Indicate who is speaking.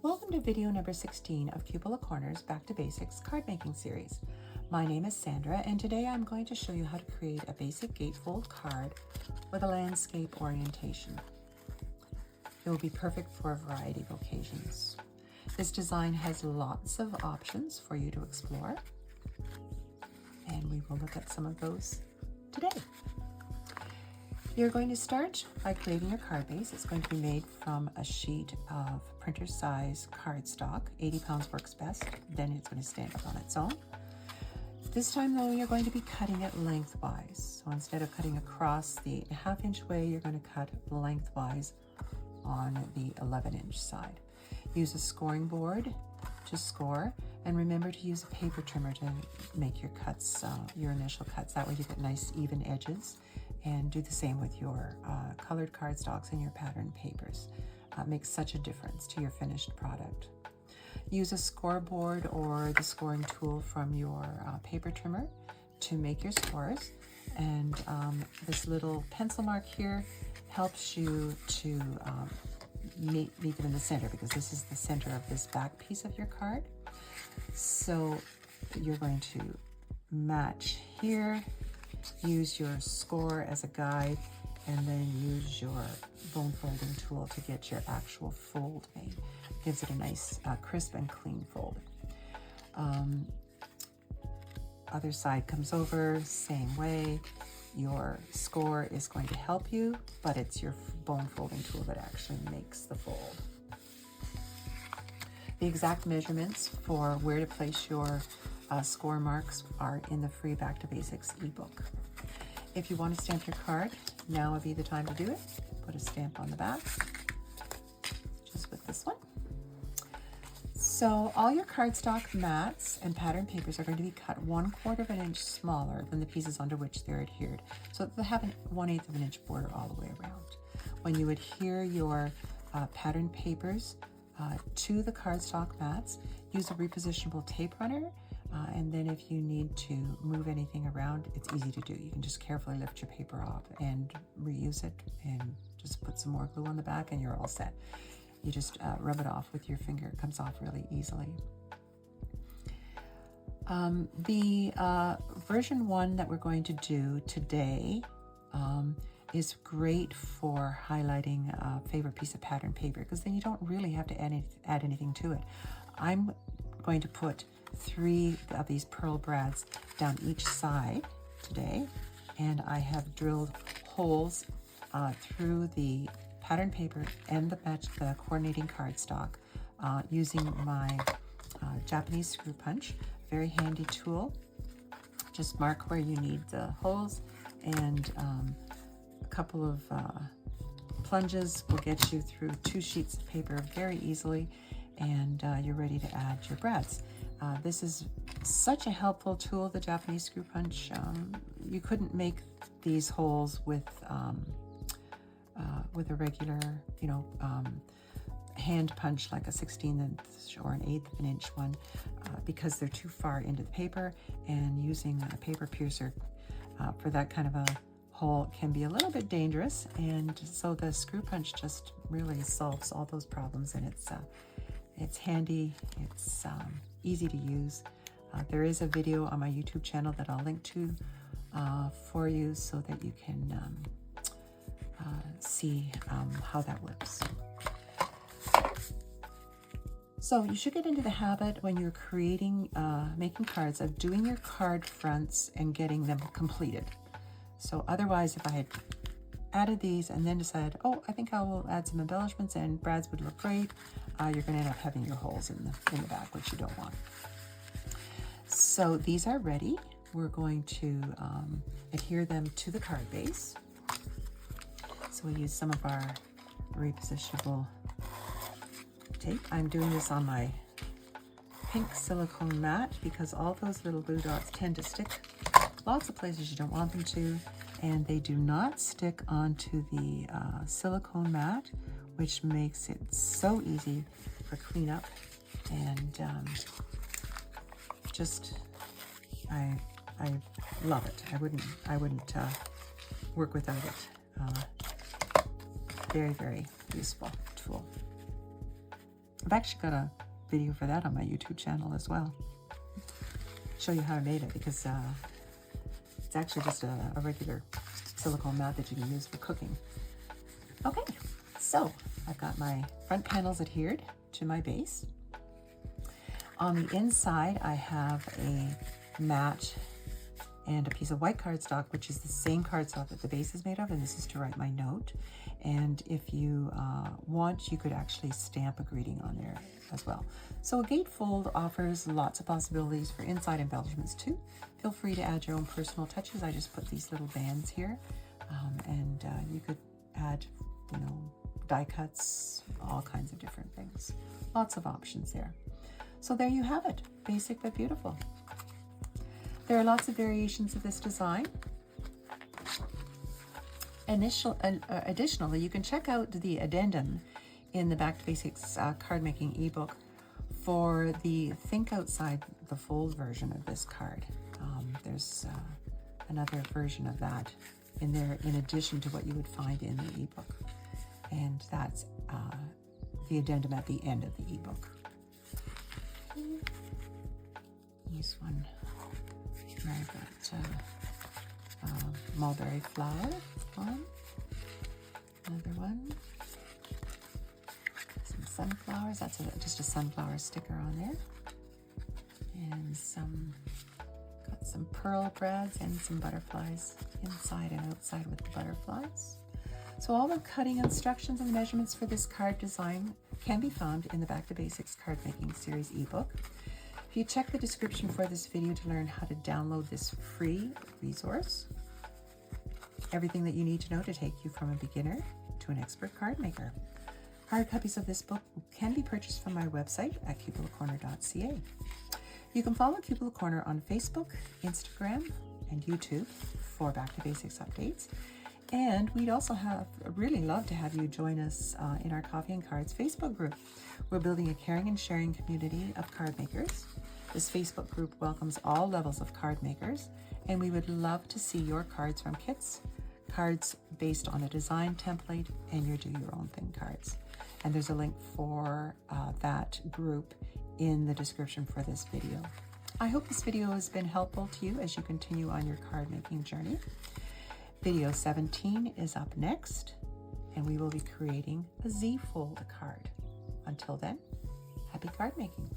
Speaker 1: Welcome to video number 16 of Cupola Corners Back to Basics card making series. My name is Sandra, and today I'm going to show you how to create a basic gatefold card with a landscape orientation. It will be perfect for a variety of occasions. This design has lots of options for you to explore, and we will look at some of those today. You're going to start by creating your card base. It's going to be made from a sheet of printer size cardstock. 80 pounds works best, then it's going to stand up on its own. This time though, you're going to be cutting it lengthwise. So instead of cutting across the 1/2 inch way, you're going to cut lengthwise on the 11-inch side. Use a scoring board to score, and remember to use a paper trimmer to make your cuts, your initial cuts. That way you get nice even edges. And do the same with your colored cardstocks and your pattern papers. Makes such a difference to your finished product. Use a scoreboard or the scoring tool from your paper trimmer to make your scores. And this little pencil mark here helps you to meet them in the center, because this is the center of this back piece of your card. So you're going to match here. Use your score as a guide, and then use your bone folding tool to get your actual fold made. Gives it a nice crisp and clean fold. Other side comes over, same way. Your score is going to help you, but it's your bone folding tool that actually makes the fold. The exact measurements for where to place your score marks are in the free Back to Basics ebook. If you want to stamp your card, now would be the time to do it. Put a stamp on the back, just with this one. So all your cardstock mats and pattern papers are going to be cut 1/4 of an inch smaller than the pieces onto which they're adhered, so that they have a 1/8 of an inch border all the way around. When you adhere your pattern papers to the cardstock mats, use a repositionable tape runner. And then if you need to move anything around, it's easy to do. You can just carefully lift your paper off and reuse it, and just put some more glue on the back and you're all set. You just rub it off with your finger. It comes off really easily. The version 1 that we're going to do today is great for highlighting a favorite piece of pattern paper, because then you don't really have to add anything to it. I'm going to put 3 of these pearl brads down each side today, and I have drilled holes through the pattern paper and the coordinating cardstock using my Japanese screw punch. Very handy tool. Just mark where you need the holes, and a couple of plunges will get you through 2 sheets of paper very easily, and you're ready to add your brads. This is such a helpful tool, the Japanese screw punch. You couldn't make these holes with a regular, hand punch like a 1/16 inch or an 1/8 of an inch one, because they're too far into the paper, and using a paper piercer for that kind of a hole can be a little bit dangerous. And so the screw punch just really solves all those problems, and it's handy, it's easy to use. There is a video on my YouTube channel that I'll link to for you, so that you can see how that works. So you should get into the habit, when you're creating, making cards, of doing your card fronts and getting them completed. So otherwise, if I had added these and then decided, oh, I think I will add some embellishments and brads would look great, you're going to end up having your holes in the back, which you don't want. So these are ready. We're going to adhere them to the card base. So we use some of our repositionable tape. I'm doing this on my pink silicone mat, because all those little glue dots tend to stick lots of places you don't want them to, and they do not stick onto the silicone mat, which makes it so easy for cleanup. And I love it. I wouldn't work without it. Very, very useful tool. I've actually got a video for that on my YouTube channel as well. Show you how I made it, because it's actually just a regular silicone mat that you can use for cooking. Okay, so I've got my front panels adhered to my base. On the inside, I have a mat and a piece of white cardstock, which is the same cardstock that the base is made of, and this is to write my note. And if you want, you could actually stamp a greeting on there as well. So a gatefold offers lots of possibilities for inside embellishments too. Feel free to add your own personal touches. I just put these little bands here, and you could add, you know, die cuts, all kinds of different things. Lots of options there. So there you have it, basic but beautiful. There are lots of variations of this design. Additionally, you can check out the addendum in the Back to Basics card making ebook for the Think Outside the Fold version of this card. There's another version of that in there, in addition to what you would find in the ebook, and that's the addendum at the end of the ebook. This one, I've got mulberry flower one, another one, some sunflowers, that's just a sunflower sticker on there, and got some pearl brads and some butterflies inside and outside with the butterflies. So all the cutting instructions and measurements for this card design can be found in the Back to Basics Card Making Series ebook. If you check the description for this video to learn how to download this free resource, everything that you need to know to take you from a beginner to an expert card maker. Hard copies of this book can be purchased from my website at cupolacorner.ca. You can follow Cupola Corner on Facebook, Instagram, and YouTube for Back to Basics updates. And we'd also really love to have you join us in our Coffee and Cards Facebook group. We're building a caring and sharing community of card makers. This Facebook group welcomes all levels of card makers, and we would love to see your cards from kits, cards based on a design template, and your do your own thing cards. And there's a link for that group in the description for this video. I hope this video has been helpful to you as you continue on your card making journey. Video 17 is up next, and we will be creating a Z-fold card. Until then, happy card making.